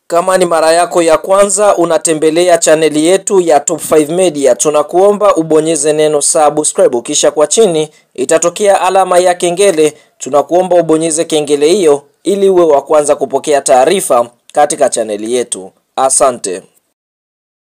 Kama ni mara yako ya kwanza unatembelea chaneli yetu ya Top 5 Media, tunakuomba ubonyeze neno subscribe, kisha kwa chini itatokea alama ya kengele. Tunakuomba ubonyeze kengele hiyo ili uwe wa kwanza kupokea taarifa katika chaneli yetu. Asante.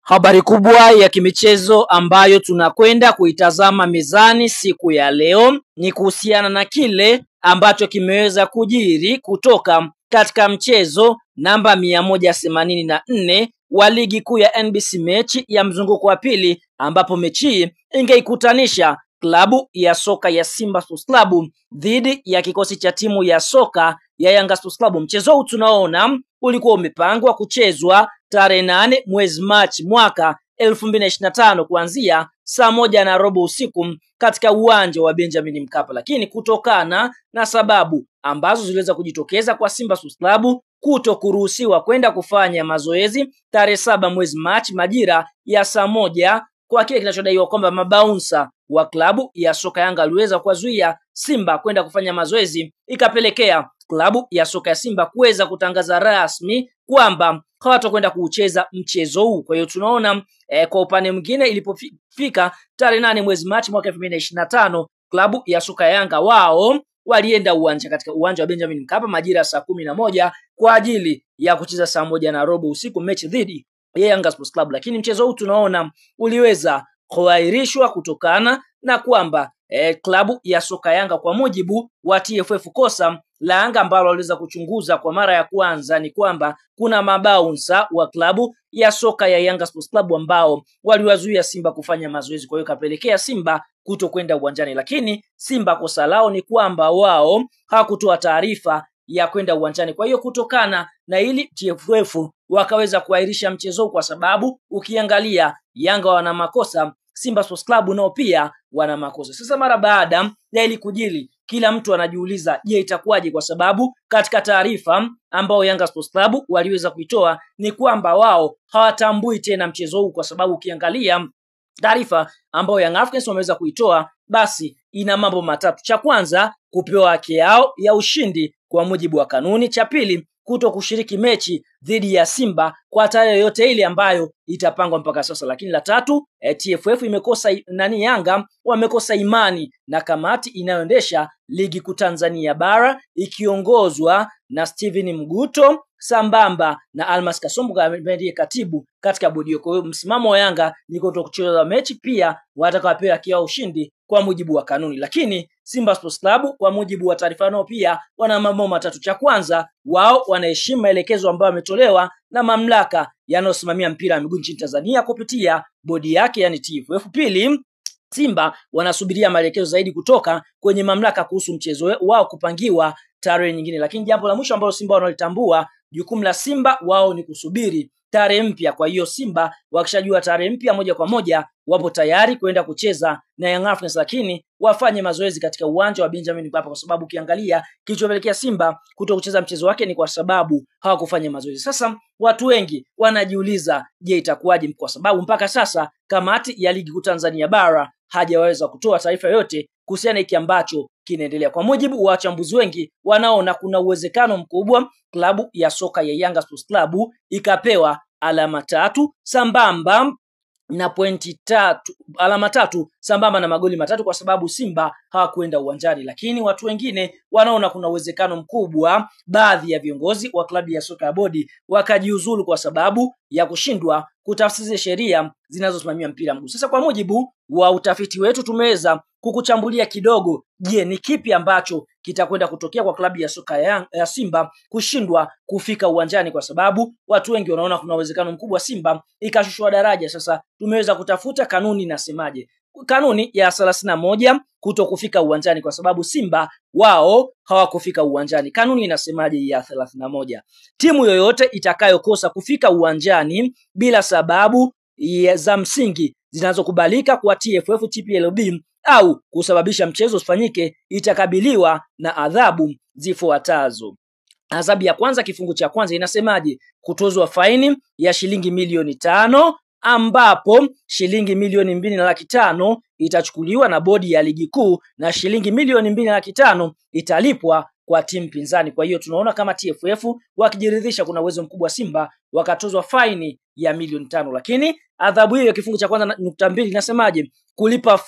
Habari kubwa ya kimichezo ambayo tunakwenda kuitazama mezani siku ya leo ni kuhusiana na kile ambacho kimeweza kujiri kutoka katika mchezo namba 184 wa ligi kuu ya NBC, mechi ya mzunguko wa pili, ambapo mechi ingeikutanisha klabu ya soka ya Simba Sports Club dhidi ya kikosi cha timu ya soka ya Yanga Sports Club. Mchezo huu tunaona ulikuwa umepangwa kuchezwa tarehe 8 mwezi Machi mwaka 2025 kuanzia saa 1:15 usiku katika uwanja wa Benjamin Mkapa, lakini kutokana na sababu ambazo ziliweza kujitokeza kwa Simba Sports Club kuto kuruhusiwa kwenda kufanya mazoezi tarehe 7 mwezi Machi majira ya saa 1, kwa kile kinachodaiwa kwamba mabaunsa wa klabu ya soka Yanga aliweza kuzuia Simba kwenda kufanya mazoezi, ikapelekea klabu ya soka ya Simba kuweza kutangaza rasmi kwamba hawatakwenda kucheza mchezo huu. Kwa hiyo tunaona kwa upande mwingine ilipofika tarehe 8 mwezi Machi mwaka 2025, klabu ya soka ya Yanga wao walienda katika uwanja wa Benjamin Mkapa majira saa 11 kwa ajili ya kucheza saa 1:15 usiku mechi dhidi ya Yanga Sports Club, lakini mchezo huu tunaona uliweza kuahirishwa kutokana na kwamba klabu ya soka Yanga, kwa mujibu wa TFF, kosa la Yanga ambalo waliweza kuchunguza kwa mara ya kwanza ni kwamba kuna mabaunsa wa klabu ya soka ya Yanga Sports Club ambao waliwazuia Simba kufanya mazoezi. Kwa hiyo kapelekea Simba kutokwenda uwanjani, lakini Simba kosa lao ni kwamba wao hawakutoa taarifa ya kwenda uwanjani. Kwa hiyo kutokana na hili TFF wakaweza kuahirisha mchezo, kwa sababu ukiangalia Yanga wana makosa, Simba Sports Club nao pia wana makosa. Sasa mara baada ya ili kujili, kila mtu anajiuliza, je, itakuwaje? Kwa sababu katika taarifa ambao Yanga Sports Club waliweza kuitoa ni kwamba wao hawatambui tena mchezo huu, kwa sababu ukiangalia taarifa ambao Young Africans wameweza kuitoa, basi ina mambo matatu. Cha kwanza, kupewa haki yao ya ushindi kwa mujibu wa kanuni. Cha pili, kuto kushiriki mechi dhidi ya Simba kwa tarehe yote ile ambayo itapangwa mpaka sasa. Lakini la tatu, TFF imekosa Yanga wamekosa imani na kamati inayoendesha ligi kuu Tanzania bara ikiongozwa na Steven Mguto sambamba na Almas Kasombo ndiye katibu katika bodi hiyo. Kwa hiyo msimamo wa Yanga ni kuto kucheza mechi, pia watakapewa haki ya ushindi kwa mujibu wa kanuni. Lakini Simba Sports Club kwa mujibu wa taarifa nao pia wana mambo matatu. Cha kwanza, wao wanaheshimu maelekezo ambayo yametolewa na mamlaka yanayosimamia mpira wa miguu nchini Tanzania kupitia bodi yake, yani TFF. Pili, Simba wanasubiria maelekezo zaidi kutoka kwenye mamlaka kuhusu mchezo wao kupangiwa tarehe nyingine. Lakini jambo la mwisho ambalo Simba wanalitambua, jukumu la Simba wao ni kusubiri tarehe mpya. Kwa hiyo Simba wakishajua tarehe mpya, moja kwa moja wapo tayari kwenda kucheza na Young Africans, lakini wafanye mazoezi katika uwanja wa Benjamin Mkapa, kwa sababu ukiangalia kilichopelekea Simba kuto kucheza mchezo wake ni kwa sababu hawakufanya mazoezi. Sasa watu wengi wanajiuliza, je, itakuwaje? Kwa sababu mpaka sasa kamati ya ligi kuu Tanzania bara hajaweza kutoa taarifa yote kuhusiana na hiki ambacho kinaendelea. Kwa mujibu wa wachambuzi wengi, wanaona kuna uwezekano mkubwa klabu ya soka ya Yanga Sports Club ikapewa alama 3 sambamba na alama 3 sambamba na magoli 3 kwa sababu Simba hawakwenda uwanjani. Lakini watu wengine wanaona kuna uwezekano mkubwa baadhi ya viongozi wa klabu ya soka ya bodi wakajiuzulu kwa sababu ya kushindwa kutafsiri sheria zinazosimamia mpira mguu. Sasa kwa mujibu wa utafiti wetu tumeweza kukuchambulia kidogo, je, ni kipi ambacho kitakwenda kutokea kwa klabu ya soka ya Simba kushindwa kufika uwanjani, kwa sababu watu wengi wanaona kuna uwezekano mkubwa Simba ikashushwa daraja. Sasa tumeweza kutafuta kanuni inasemaje. Kanuni ya 31 kuto kufika uwanjani kwa sababu Simba wao hawakufika uwanjani. Kanuni inasemaje ya 31? Timu yoyote itakayokosa kufika uwanjani bila sababu za msingi zinazokubalika kwa TFF, TPLB au kusababisha mchezo usifanyike itakabiliwa na adhabu zifuatazo. Adhabu ya kwanza, kifungu cha kwanza inasemaje? Kutozwa faini ya shilingi milioni 5, ambapo shilingi milioni 2.5 itachukuliwa na bodi ya ligi kuu na shilingi milioni 2.5 italipwa kwa timu pinzani. Kwa hiyo tunaona kama TFF wakijiridhisha kuna uwezo mkubwa Simba wakatozwa faini ya milioni 5, lakini adhabu hiyo ya kifungu cha kwanza 2 inasemaje? Kulipa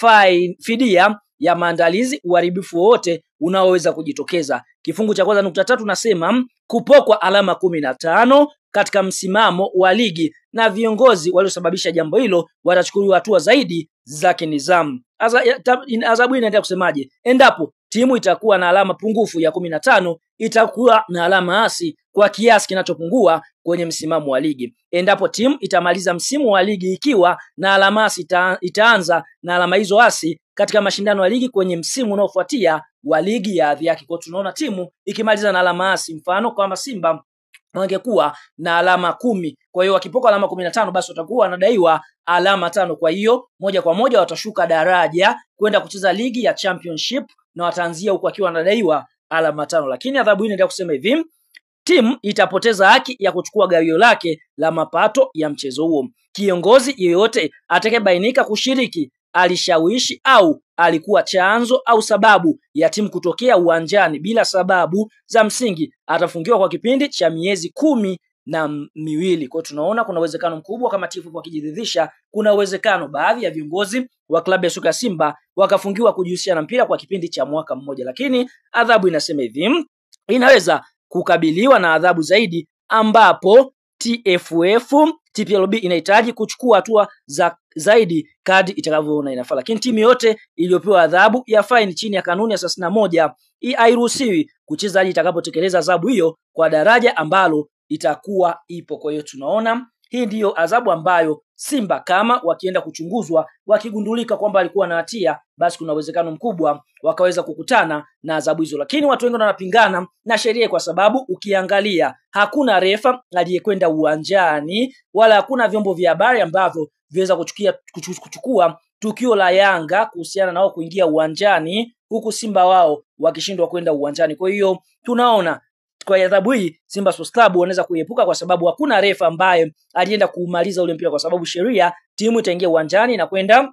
fidia ya maandalizi uharibifu wote unaoweza kujitokeza. Kifungu cha kwanza 3 nasema kupokwa alama 15 katika msimamo wa ligi na viongozi waliosababisha jambo hilo watachukuliwa hatua zaidi za kinidhamu. Adhabu inaendelea kusemaje? Endapo timu itakuwa na alama pungufu ya 15 itakuwa na alama hasi kwa kiasi kinachopungua kwenye msimamo wa ligi. Endapo timu itamaliza msimu wa ligi ikiwa na alama hasi, itaanza na alama hizo hasi katika mashindano ya ligi kwenye msimu unaofuatia wa ligi ya hadhi yake. Kwa tunaona timu ikimaliza na alama hasi, mfano kama Simba wangekuwa na alama 10, kwa hiyo wakipoka alama 15 basi watakuwa wanadaiwa alama 5. Kwa hiyo moja kwa moja watashuka daraja kwenda kucheza ligi ya championship na wataanzia huko akiwa wanadaiwa alama 5. Lakini adhabu hii inaendelea kusema hivi: timu itapoteza haki ya kuchukua gawio lake la mapato ya mchezo huo. Kiongozi yeyote atakayebainika kushiriki, alishawishi au alikuwa chanzo au sababu ya timu kutokea uwanjani bila sababu za msingi atafungiwa kwa kipindi cha miezi 12. Kwa tunaona kuna uwezekano mkubwa kama TFF wakijiridhisha, kuna uwezekano baadhi ya viongozi wa klabu ya soka Simba wakafungiwa kujihusisha na mpira kwa kipindi cha mwaka mmoja. Lakini adhabu inasema hivi: inaweza kukabiliwa na adhabu zaidi ambapo TPLB inahitaji kuchukua hatua za zaidi kadi itakavyoona inafaa. Lakini timu yote iliyopewa adhabu ya faini chini ya kanuni ya 31 hairuhusiwi kucheza hadi itakapotekeleza adhabu hiyo kwa daraja ambalo itakuwa ipo. Kwa hiyo tunaona hii ndiyo adhabu ambayo Simba kama wakienda kuchunguzwa wakigundulika kwamba alikuwa na hatia, basi kuna uwezekano mkubwa wakaweza kukutana na adhabu hizo. Lakini watu wengi wanapingana na sheria kwa sababu ukiangalia hakuna refa aliyekwenda uwanjani wala hakuna vyombo vya habari ambavyo viweza kuchukua tukio la Yanga kuhusiana nao kuingia uwanjani huku Simba wao wakishindwa kwenda uwanjani. Kwa hiyo tunaona kwa adhabu hii Simba Sports Club wanaweza kuepuka kwa sababu hakuna refa ambaye alienda kumaliza ule mpira, kwa sababu sheria timu itaingia uwanjani na kwenda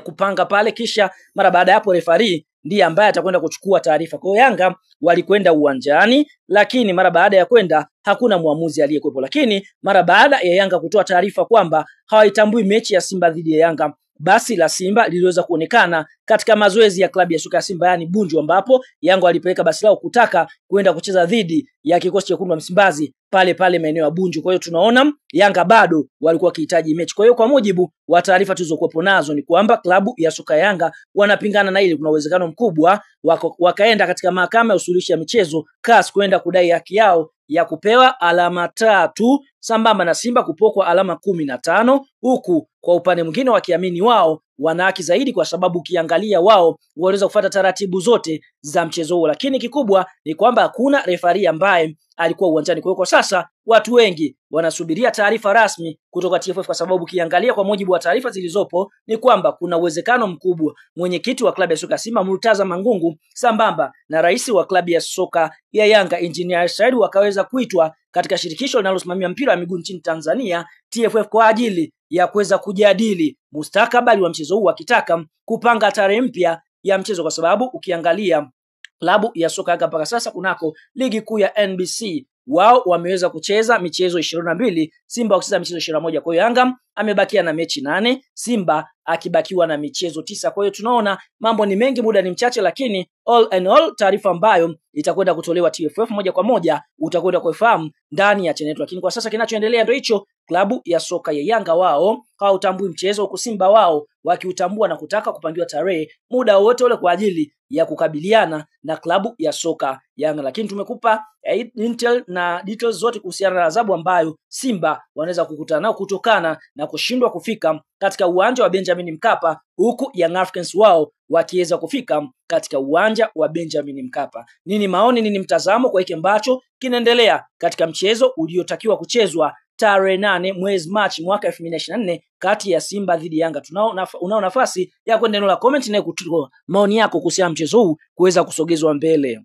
kupanga pale, kisha mara baada ya hapo referee ndiye ambaye atakwenda kuchukua taarifa. Kwa hiyo Yanga walikwenda uwanjani, lakini mara baada ya kwenda hakuna muamuzi aliyekuwepo. Lakini mara baada ya Yanga kutoa taarifa kwamba hawaitambui mechi ya Simba dhidi ya Yanga, basi la Simba liliweza kuonekana katika mazoezi ya klabu ya soka ya Simba yani Bunju, ambapo Yanga walipeleka basi lao kutaka kwenda kucheza dhidi ya kikosi cha Wekundu wa Msimbazi pale pale maeneo ya Bunju. Kwa hiyo tunaona Yanga bado walikuwa wakihitaji mechi. Kwa hiyo kwa mujibu wa taarifa tulizokuwepo nazo ni kwamba klabu ya soka Yanga wanapingana na ile, kuna uwezekano mkubwa wakaenda katika mahakama ya usuluhishi ya michezo CAS kwenda kudai haki yao ya kupewa alama 3 sambamba na Simba kupokwa alama 15, huku kwa upande mwingine wakiamini wao wana haki zaidi kwa sababu ukiangalia wao waliweza kufuata taratibu zote za mchezo huo. Lakini kikubwa ni kwamba hakuna refarii ambaye alikuwa uwanjani. Kwa hiyo kwa sasa watu wengi wanasubiria taarifa rasmi kutoka TFF, kwa sababu ukiangalia kwa mujibu wa taarifa zilizopo ni kwamba kuna uwezekano mkubwa mwenyekiti wa klabu ya soka Simba Murtaza Mangungu sambamba na rais wa klabu ya soka ya Yanga Engineer Said wakaweza kuitwa katika shirikisho linalosimamia mpira wa miguu nchini Tanzania TFF kwa ajili ya kuweza kujadili mustakabali wa mchezo huu, wakitaka kupanga tarehe mpya ya mchezo, kwa sababu ukiangalia klabu ya soka Yanga mpaka sasa kunako ligi kuu ya NBC wao wameweza kucheza michezo 22, Simba wakicheza michezo 21. Kwa hiyo Yanga amebakia na mechi 8, Simba akibakiwa na michezo 9. Kwa hiyo tunaona mambo ni mengi, muda ni mchache, lakini all and all taarifa ambayo itakwenda kutolewa TFF moja kwa moja utakwenda kufahamu ndani ya channel. Lakini kwa sasa kinachoendelea ndio hicho, klabu ya soka ya Yanga wao hautambui mchezo, huku Simba wao wakiutambua na kutaka kupangiwa tarehe muda wote ule kwa ajili ya kukabiliana na klabu ya soka Yanga. Lakini tumekupa intel na details zote kuhusiana na adhabu ambayo Simba wanaweza kukutana nao kutokana na kushindwa kufika katika uwanja wa Benjamin Mkapa, huku Young Africans wao wakiweza kufika katika uwanja wa Benjamin Mkapa. Nini maoni, nini mtazamo kwa hiki ambacho kinaendelea katika mchezo uliotakiwa kuchezwa tarehe 8 mwezi Machi mwaka 2024 kati ya Simba dhidi ya Yanga? Unao nafasi ya kwenda eneo la comment na kutoa maoni yako kuhusiana na mchezo huu kuweza kusogezwa mbele.